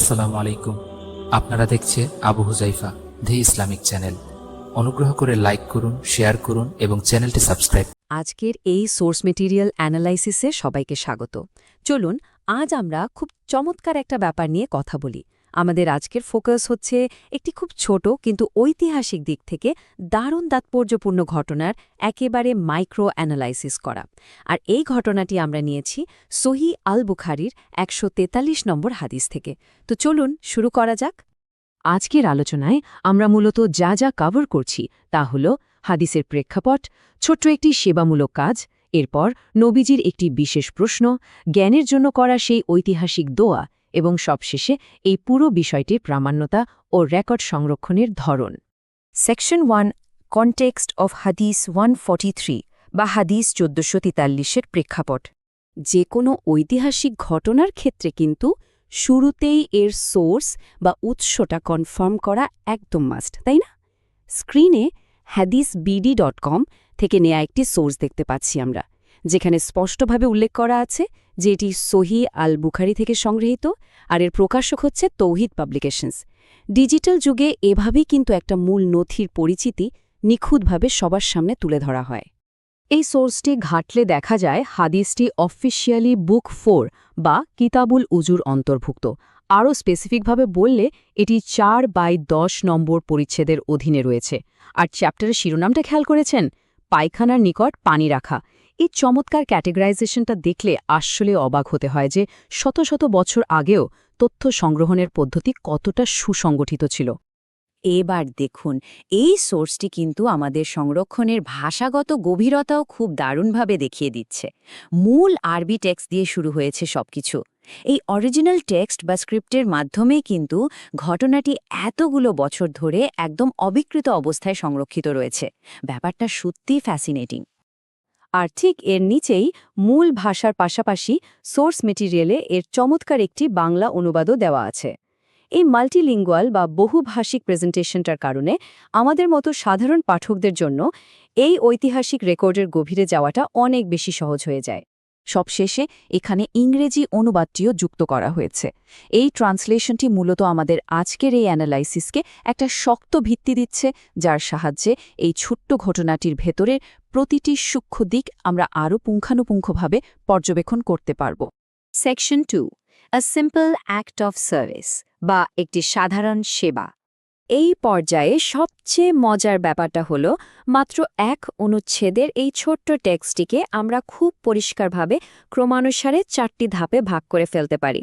আসসালামু আলাইকুম। আপনারা দেখছে আবু হুজাইফা দি ইসলামিক চ্যানেল। অনুগ্রহ করে লাইক করুন, শেয়ার করুন এবং চ্যানেলটি সাবস্ক্রাইব। আজকের এই সোর্স মেটেরিয়াল অ্যানালাইসিসে সবাইকে স্বাগত। চলুন আজ আমরা খুব চমৎকার একটা ব্যাপার নিয়ে কথা বলি। আমাদের আজকের ফোকাস হচ্ছে একটি খুব ছোট কিন্তু ঐতিহাসিক দিক থেকে দারুণ তাৎপর্যপূর্ণ ঘটনার একেবারে মাইক্রো অ্যানালাইসিস করা। আর এই ঘটনাটি আমরা নিয়েছি সহিহ আল বুখারীর ১৪৩ নম্বর হাদিস থেকে। তো চলুন শুরু করা যাক। আজকের আলোচনায় আমরা মূলত যা যা কভার করছি তা হল হাদিসের প্রেক্ষাপট, ছোট্ট একটি সেবামূলক কাজ, এরপর নবীজির একটি বিশেষ প্রশ্ন, জ্ঞানের জন্য করা সেই ঐতিহাসিক দোয়া এবং সবশেষে এই পুরো বিষয়টির প্রামাণ্যতা ও রেকর্ড সংরক্ষণের ধরন। সেকশন 1, কনটেক্সট অফ হাদিস 143 বা হাদিস ১৪৪৩-এর প্রেক্ষাপট। যে কোনো ঐতিহাসিক ঘটনার ক্ষেত্রে কিন্তু শুরুতেই এর সোর্স বা উৎসটা কনফার্ম করা একদম মাস্ট, তাই না? স্ক্রিনে hadithbd.com থেকে নেয়া একটি সোর্স দেখতে পাচ্ছি আমরা, যেখানে স্পষ্টভাবে উল্লেখ করা আছে যে এটি সহিহ আল বুখারী থেকে সংগৃহীত আর এর প্রকাশক হচ্ছে তৌহিদ পাবলিকেশনস। ডিজিটাল যুগে এভাবেই কিন্তু একটা মূল নথির পরিচিতি নিখুঁতভাবে সবার সামনে তুলে ধরা হয়। এই সোর্সটি ঘাটলে দেখা যায় হাদিসটি অফিসিয়ালি বুক 4 বা কিতাবুল উজুর অন্তর্ভুক্ত। আরও স্পেসিফিকভাবে বললে এটি 4/10 নম্বর পরিচ্ছেদের অধীনে রয়েছে। আর চ্যাপ্টারের শিরোনামটা খেয়াল করেছেন? পায়খানার নিকট পানি রাখা। এই চমৎকার ক্যাটেগরাইজেশনটা দেখলে আসলে অবাক হতে হয় যে শত শত বছর আগেও তথ্য সংগ্রহণের পদ্ধতি কতটা সুসংগঠিত ছিল। এবার দেখুন, এই সোর্সটি কিন্তু আমাদের সংরক্ষণের ভাষাগত গভীরতাও খুব দারুণভাবে দেখিয়ে দিচ্ছে। মূল আরবি টেক্সট দিয়ে শুরু হয়েছে সবকিছু। এই অরিজিনাল টেক্সট বা স্ক্রিপ্টের মাধ্যমে কিন্তু ঘটনাটি এতগুলো বছর ধরে একদম অবিকৃত অবস্থায় সংরক্ষিত রয়েছে। ব্যাপারটা সত্যিই ফ্যাসিনেটিং। আর ঠিক এর নিচেই মূল ভাষার পাশাপাশি সোর্স মেটেরিয়ালে এর চমৎকার একটি বাংলা অনুবাদও দেওয়া আছে। এই মাল্টিলিঙ্গুয়াল বা বহুভাষিক প্রেজেন্টেশনটার কারণে আমাদের মতো সাধারণ পাঠকদের জন্য এই ঐতিহাসিক রেকর্ডের গভীরে যাওয়াটা অনেক বেশি সহজ হয়ে যায়। সবশেষে এখানে ইংরেজি অনুবাদটিও যুক্ত করা হয়েছে। এই ট্রান্সলেশনটি মূলত আমাদের আজকের এই অ্যানালাইসিসকে একটা শক্ত ভিত্তি দিচ্ছে, যার সাহায্যে এই ছোট্ট ঘটনাটির ভেতরের প্রতিটি সূক্ষ্ম দিক আমরা আরও পুঙ্খানুপুঙ্খভাবে পর্যবেক্ষণ করতে পারব। Section 2, a simple act of service বা একটি সাধারণ সেবা। এই পর্যায়ে সবচেয়ে মজার ব্যাপারটা হলো মাত্র এক অনুচ্ছেদের এই ছোট্ট টেক্সটটিকে আমরা খুব পরিষ্কারভাবে ক্রমানুসারে 4টি ধাপে ভাগ করে ফেলতে পারি।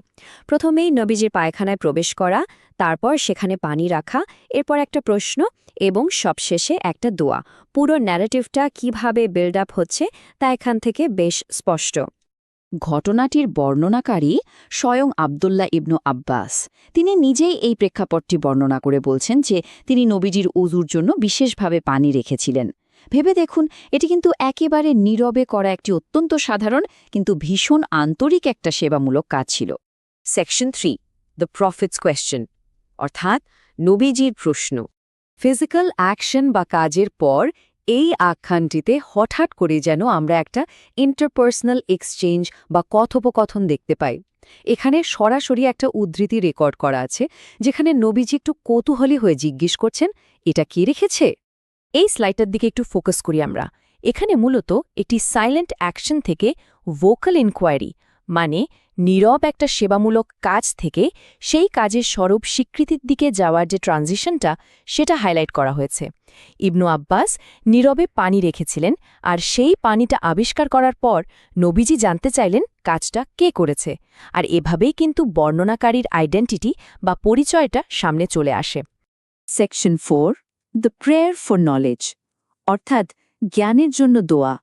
প্রথমেই নবীজির পায়খানায় প্রবেশ করা, তারপর সেখানে পানি রাখা, এরপর একটা প্রশ্ন এবং সবশেষে একটা দোয়া। পুরো ন্যারেটিভটা কিভাবে বিল্ড আপ হচ্ছে তা এখান থেকে বেশ স্পষ্ট। ঘটনাটির বর্ণনাকারী স্বয়ং আবদুল্লাহ ইবনু আব্বাস। তিনি নিজেই এই প্রেক্ষাপটটি বর্ণনা করে বলছেন যে তিনি নবীজির উযুর জন্য বিশেষভাবে পানি রেখেছিলেন। ভেবে দেখুন, এটি কিন্তু একেবারে নীরবে করা একটি অত্যন্ত সাধারণ কিন্তু ভীষণ আন্তরিক একটা সেবামূলক কাজ ছিল। সেকশন 3, দ্য প্রফিটস কোয়েশ্চেন, অর্থাৎ নবীজির প্রশ্ন। ফিজিক্যাল অ্যাকশন বা কাজের পর এই আখ্যানটিতে হঠাৎ করে যেন আমরা একটা ইন্টারপার্সোনাল এক্সচেঞ্জ বা কথোপকথন দেখতে পাই। এখানে সরাসরি একটা উদ্ধৃতি রেকর্ড করা আছে, যেখানে নবীজি একটু কৌতূহলী হয়ে জিজ্ঞেস করছেন, এটা কে রেখেছে? এই স্লাইডটার দিকে একটু ফোকাস করি আমরা। এখানে মূলত একটি সাইলেন্ট অ্যাকশন থেকে ভোকাল ইনকোয়ারি মানে নীরব একটা সেবামূলক কাজ থেকে সেই কাজের স্বরূপ স্বীকৃতির দিকে যাওয়ার যে ট্রানজিশনটা, সেটা হাইলাইট করা হয়েছে। ইবনু আব্বাস নীরবে পানি রেখেছিলেন, আর সেই পানিটা আবিষ্কার করার পর নবীজি জানতে চাইলেন কাজটা কে করেছে। আর এভাবেই কিন্তু বর্ণনাকারীর আইডেন্টিটি বা পরিচয়টা সামনে চলে আসে। Section 4, the prayer for knowledge, অর্থাৎ জ্ঞানের জন্য দোয়া।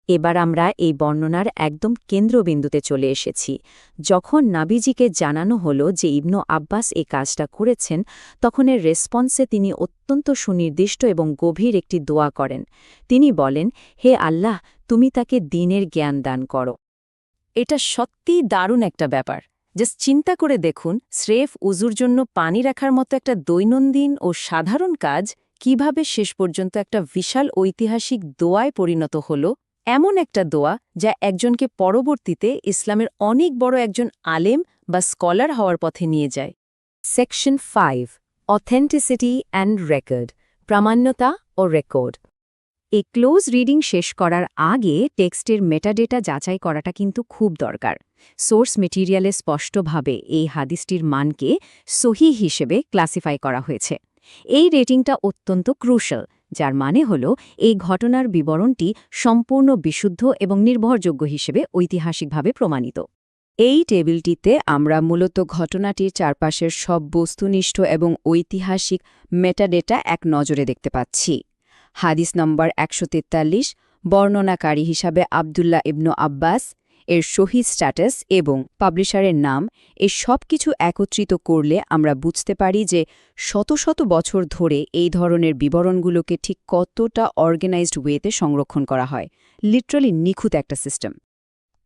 এবার আমরা এই বর্ণনার একদম কেন্দ্রবিন্দুতে চলে এসেছি। যখন নাবিজিকে জানানো হলো যে ইবনু আব্বাস এই কাজটা করেছেন, তখন এর রেসপন্সে তিনি অত্যন্ত সুনির্দিষ্ট এবং গভীর একটি দোয়া করেন। তিনি বলেন, হে আল্লাহ, তুমি তাকে দ্বীনের জ্ঞান দান করো। এটা সত্যিই দারুণ একটা ব্যাপার। জাস্ট চিন্তা করে দেখুন, স্রেফ উযুর জন্য পানি রাখার মতো একটা দৈনন্দিন ও সাধারণ কাজ কিভাবে শেষ পর্যন্ত একটা বিশাল ঐতিহাসিক দোয়ায় পরিণত হলো। এমন একটা দোয়া যা একজনকে পরবর্তীতে ইসলামের অনেক বড় একজন আলেম বা স্কলার হওয়ার পথে নিয়ে যায়। সেকশন 5 অথেন্টিসিটি অ্যান্ড রেকর্ড প্রামাণ্যতা ও রেকর্ড এই ক্লোজ রিডিং শেষ করার আগে টেক্সটের মেটাডেটা যাচাই করাটা কিন্তু খুব দরকার সোর্স মেটেরিয়ালে স্পষ্টভাবে এই হাদিসটির মানকে সহি হিসেবে ক্লাসিফাই করা হয়েছে এই রেটিংটা অত্যন্ত ক্রুশাল যার মানে হল এই ঘটনার বিবরণটি সম্পূর্ণ বিশুদ্ধ এবং নির্ভরযোগ্য হিসেবে ঐতিহাসিকভাবে প্রমাণিত এই টেবিলটিতে আমরা মূলত ঘটনাটির চারপাশের সব বস্তুনিষ্ঠ এবং ঐতিহাসিক মেটাডেটা এক নজরে দেখতে পাচ্ছি হাদিস নম্বর ১৪৩ বর্ণনাকারী হিসাবে আবদুল্লাহ ইবনু আব্বাস এর সহি স্ট্যাটাস এবং পাবলিশারের নাম এই সব কিছু একত্রিত করলে আমরা বুঝতে পারি যে শত শত বছর ধরে এই ধরনের বিবরণগুলোকে ঠিক কতটা অর্গানাইজড ওয়েতে সংরক্ষণ করা হয় লিটারালি নিখুঁত একটা সিস্টেম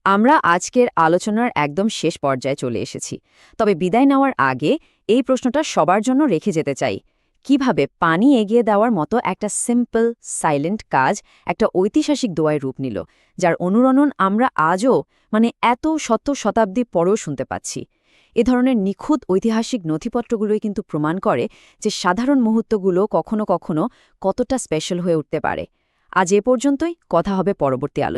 আমরা আজকের আলোচনার একদম শেষ পর্যায়ে চলে এসেছি তবে বিদায় নেওয়ার আগে এই প্রশ্নটা সবার জন্য রেখে যেতে চাই কিভাবে পানি এগিয়ে দেওয়ার মতো একটা সিম্পল সাইলেন্ট কাজ একটা ঐতিহাসিক দোয়ায় রূপ নিল যার অনুরণন আমরা আজও এত শতাব্দী পরেও শুনতে পাচ্ছি এ ধরনের নিখুঁত ঐতিহাসিক নথিপত্রগুলোই কিন্তু প্রমাণ করে যে সাধারণ মুহূর্তগুলো কখনো কখনো কতটা স্পেশাল হয়ে উঠতে পারে আজ এ পর্যন্তই কথা হবে পরবর্তী আলোচনা